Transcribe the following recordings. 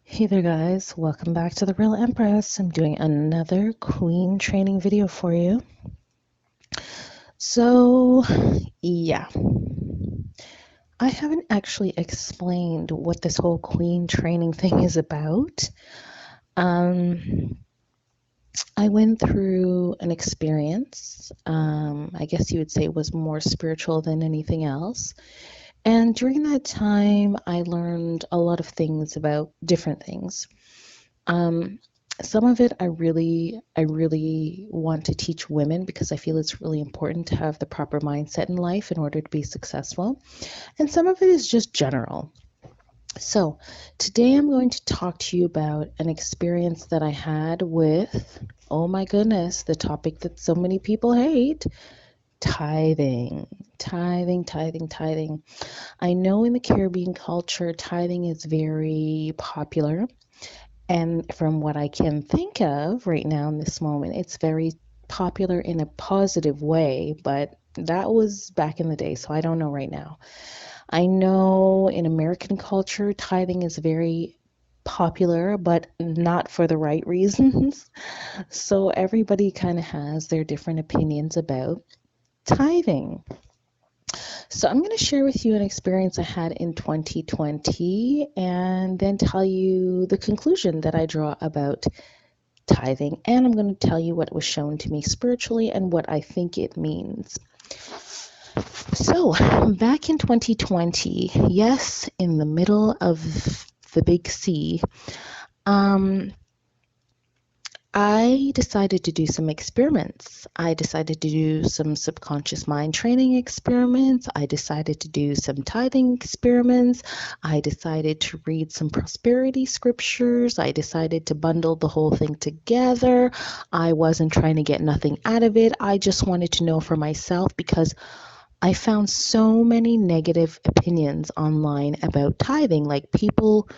Hey there guys, welcome back to The Real Empress. I'm doing another queen training video for you. So, yeah, I haven't actually explained what this whole queen training thing is about. Um, I went through an experience, I guess you would say was more spiritual than anything else. And during that time, I learned a lot of things about different things. Um, some of it I really want to teach women because I feel it's really important to have the proper mindset in life in order to be successful. And some of it is just general. So, today I'm going to talk to you about an experience that I had with, oh my goodness, the topic that so many people hate, tithing. Tithing. I know in the Caribbean culture, tithing is very popular. And from what I can think of right now in this moment, it's very popular in a positive way, but that was back in the day, so I don't know right now. I know in American culture, tithing is very popular, but not for the right reasons. So everybody kind of has their different opinions about tithing. So I'm going to share with you an experience I had in 2020 and then tell you the conclusion that I draw about tithing, and I'm going to tell you what was shown to me spiritually and what I think it means. So, back in 2020, yes, in the middle of the big C, um, I decided to do some experiments. I decided to do some subconscious mind training experiments. I decided to do some tithing experiments. I decided to read some prosperity scriptures. I decided to bundle the whole thing together. I wasn't trying to get nothing out of it. I just wanted to know for myself because I found so many negative opinions online about tithing, like people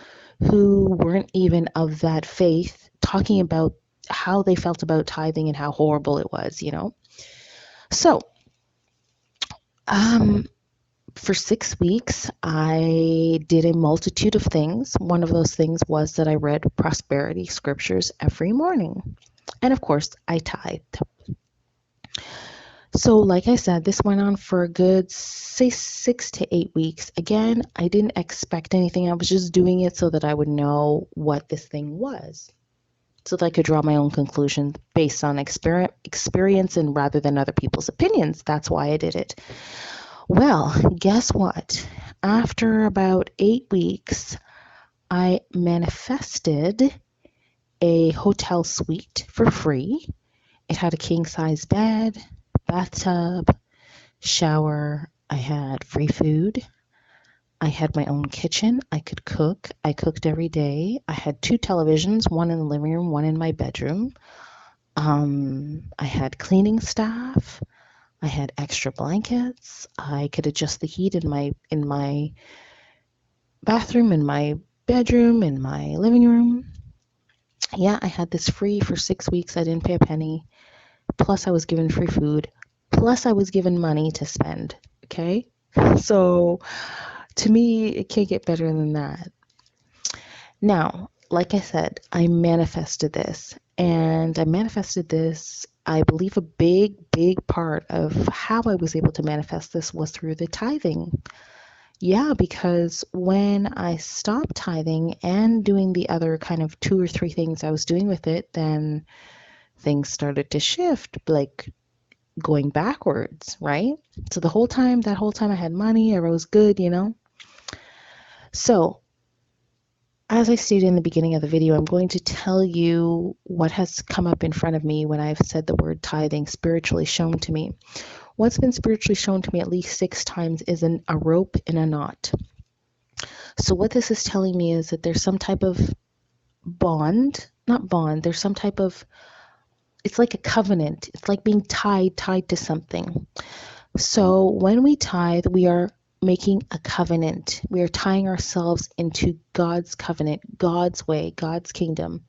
who weren't even of that faith talking about how they felt about tithing and how horrible it was. So, um, for 6 weeks, I did a multitude of things. One of those things was that I read prosperity scriptures every morning. And of course, I tithed. So, like I said, this went on for a good, say, 6 to 8 weeks. Again, I didn't expect anything. I was just doing it so that I would know what this thing was, so that I could draw my own conclusion based on experience and rather than other people's opinions. That's why I did it. Well, guess what? After about 8 weeks, I manifested a hotel suite for free. It had a king size bed, bathtub, shower. I had free food. I had my own kitchen. I could cook. I cooked every day. I had two televisions, one in the living room, one in my bedroom. I had cleaning staff. I had extra blankets. I could adjust the heat in my bathroom, in my bedroom, in my living room. Yeah, I had this free for 6 weeks. I didn't pay a penny. Plus, I was given free food. Plus, I was given money to spend. Okay? So, to me, it can't get better than that. Now, like I said, I manifested this. And I manifested this, I believe a big part of how I was able to manifest this was through the tithing. Yeah, because when I stopped tithing and doing the other kind of two or three things I was doing with it, then things started to shift, like going backwards, right? So that whole time I had money, I was good. So, as I stated in the beginning of the video, I'm going to tell you what has come up in front of me when I've said the word tithing spiritually shown to me. What's been spiritually shown to me at least 6 times is a rope in a knot. So what this is telling me is that there's some type of bond, not bond, there's some type of, it's like a covenant. It's like being tied to something. So when we tithe, we are making a covenant. We are tying ourselves into God's covenant, God's way, God's kingdom.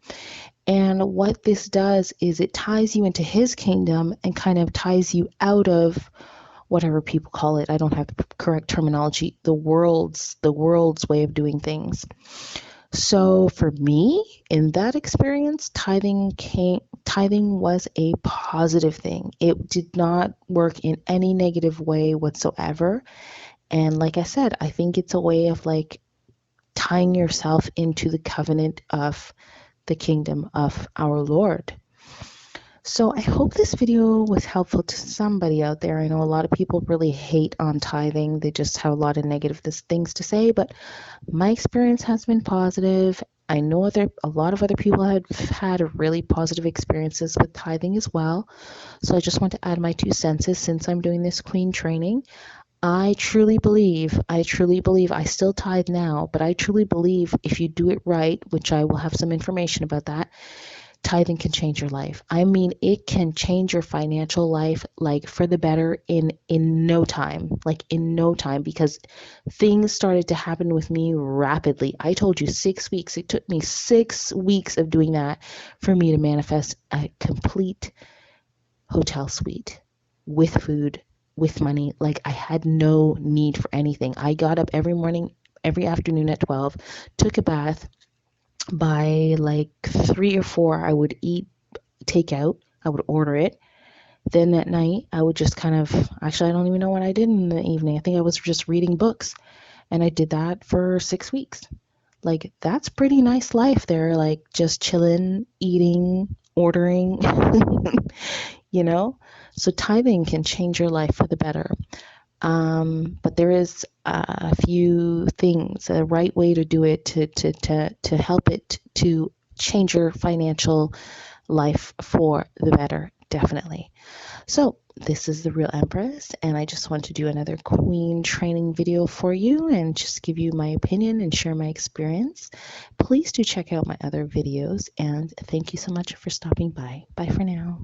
And what this does is it ties you into his kingdom and kind of ties you out of whatever people call it. I don't have the correct terminology. The world's way of doing things. So for me, in that experience, tithing was a positive thing. It did not work in any negative way whatsoever. And like I said, I think it's a way of like tying yourself into the covenant of the kingdom of our Lord. So I hope this video was helpful to somebody out there. I know a lot of people really hate on tithing. They just have a lot of negative things to say, but my experience has been positive. I know a lot of other people have had really positive experiences with tithing as well. So I just want to add my 2 cents since I'm doing this queen training. I truly believe, I still tithe now, but I truly believe if you do it right, which I will have some information about that, tithing can change your life. I mean, it can change your financial life like for the better in no time, like in no time, because things started to happen with me rapidly. I told you 6 weeks. It took me 6 weeks of doing that for me to manifest a complete hotel suite with food, with money. Like I had no need for anything. I got up every morning, every afternoon at 12, took a bath. By like 3 or 4, I would eat takeout. I would order it. Then at night, I would just kind of, actually, I don't even know what I did in the evening. I think I was just reading books. And I did that for 6 weeks. Like, that's pretty nice life there. Like, just chilling, eating, ordering, you know? So, tithing can change your life for the better. But there is a few things, a right way to do it to help it to change your financial life for the better, definitely. So this is the Real Empress, and I just want to do another queen training video for you and just give you my opinion and share my experience. Please do check out my other videos, and thank you so much for stopping by. Bye for now.